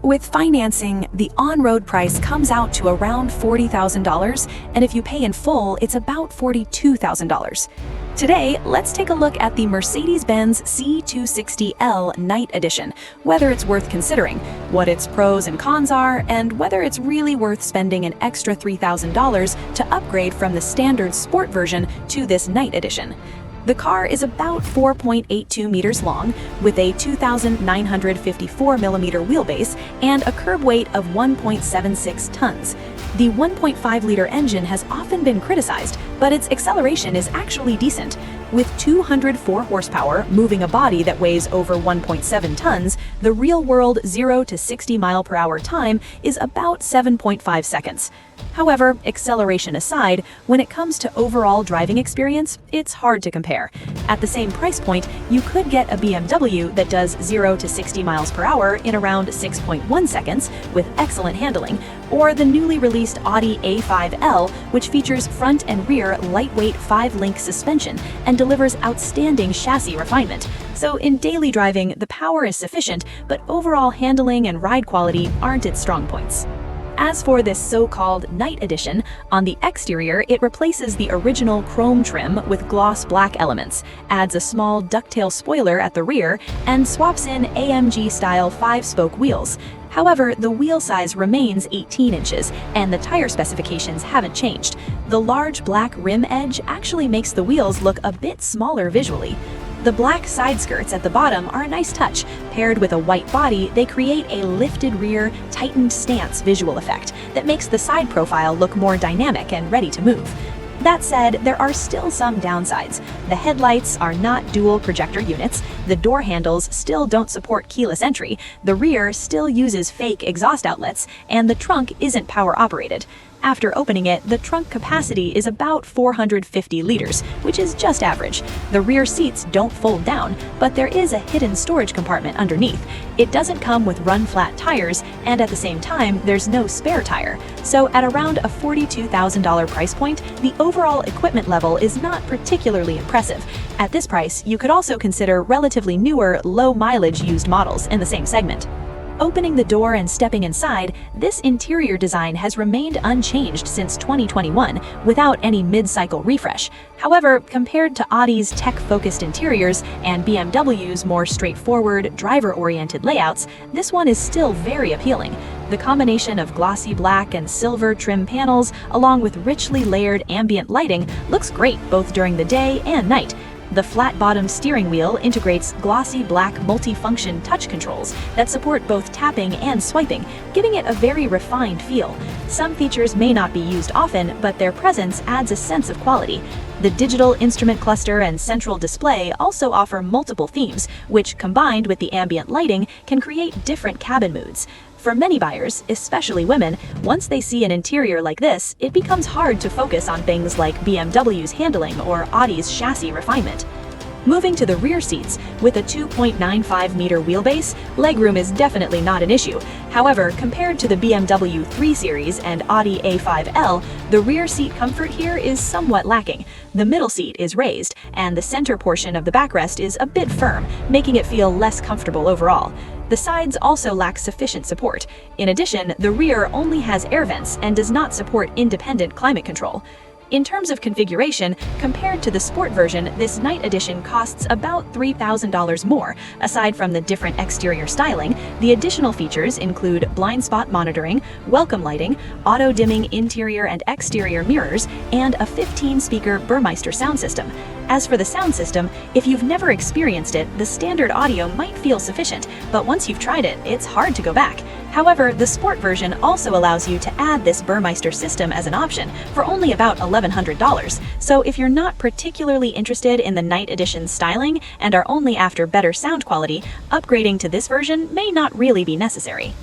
With financing, the on-road price comes out to around $40,000, and if you pay in full, it's about $42,000. Today, let's take a look at the Mercedes-Benz C260L Night Edition, whether it's worth considering, what its pros and cons are, and whether it's really worth spending an extra $3,000 to upgrade from the standard sport version to this Night Edition. The car is about 4.82 meters long, with a 2,954mm wheelbase and a curb weight of 1.76 tons. The 1.5-liter engine has often been criticized, but its acceleration is actually decent. With 204 horsepower moving a body that weighs over 1.7 tons, the real-world 0 to 60 mile/hour time is about 7.5 seconds. However, acceleration aside, when it comes to overall driving experience, it's hard to compare. At the same price point, you could get a BMW that does 0 to 60 miles/hour in around 6.1 seconds with excellent handling, or the newly released Audi A5L, which features front and rear lightweight 5-link suspension and delivers outstanding chassis refinement. So in daily driving, the power is sufficient, but overall handling and ride quality aren't its strong points. As for this so-called Night Edition, on the exterior it replaces the original chrome trim with gloss black elements, adds a small ducktail spoiler at the rear, and swaps in AMG-style 5-spoke wheels. However, the wheel size remains 18 inches, and the tire specifications haven't changed. The large black rim edge actually makes the wheels look a bit smaller visually. The black side skirts at the bottom are a nice touch. Paired with a white body, they create a lifted rear, tightened stance visual effect that makes the side profile look more dynamic and ready to move. That said, there are still some downsides. The headlights are not dual projector units, the door handles still don't support keyless entry, the rear still uses fake exhaust outlets, and the trunk isn't power operated. After opening it, the trunk capacity is about 450 liters, which is just average. The rear seats don't fold down, but there is a hidden storage compartment underneath. It doesn't come with run-flat tires, and at the same time, there's no spare tire. So at around a $42,000 price point, the overall equipment level is not particularly impressive. At this price, you could also consider relatively newer, low-mileage used models in the same segment. Opening the door and stepping inside, this interior design has remained unchanged since 2021 without any mid-cycle refresh. However, compared to Audi's tech-focused interiors and BMW's more straightforward, driver-oriented layouts, this one is still very appealing. The combination of glossy black and silver trim panels, along with richly layered ambient lighting, looks great both during the day and night. The flat-bottomed steering wheel integrates glossy black multi-function touch controls that support both tapping and swiping, giving it a very refined feel. Some features may not be used often, but their presence adds a sense of quality. The digital instrument cluster and central display also offer multiple themes, which, combined with the ambient lighting, can create different cabin moods. For many buyers, especially women, once they see an interior like this, it becomes hard to focus on things like BMW's handling or Audi's chassis refinement. Moving to the rear seats, with a 2.95-meter wheelbase, legroom is definitely not an issue. However, compared to the BMW 3 Series and Audi A5L, the rear seat comfort here is somewhat lacking. The middle seat is raised, and the center portion of the backrest is a bit firm, making it feel less comfortable overall. The sides also lack sufficient support. In addition, the rear only has air vents and does not support independent climate control. In terms of configuration, compared to the sport version, this Night Edition costs about $3,000 more. Aside from the different exterior styling, the additional features include blind spot monitoring, welcome lighting, auto-dimming interior and exterior mirrors, and a 15-speaker Burmeister sound system. As for the sound system, if you've never experienced it, the standard audio might feel sufficient, but once you've tried it, it's hard to go back. However, the sport version also allows you to add this Burmeister system as an option for only about $1,100. So if you're not particularly interested in the Night Edition styling and are only after better sound quality, upgrading to this version may not really be necessary.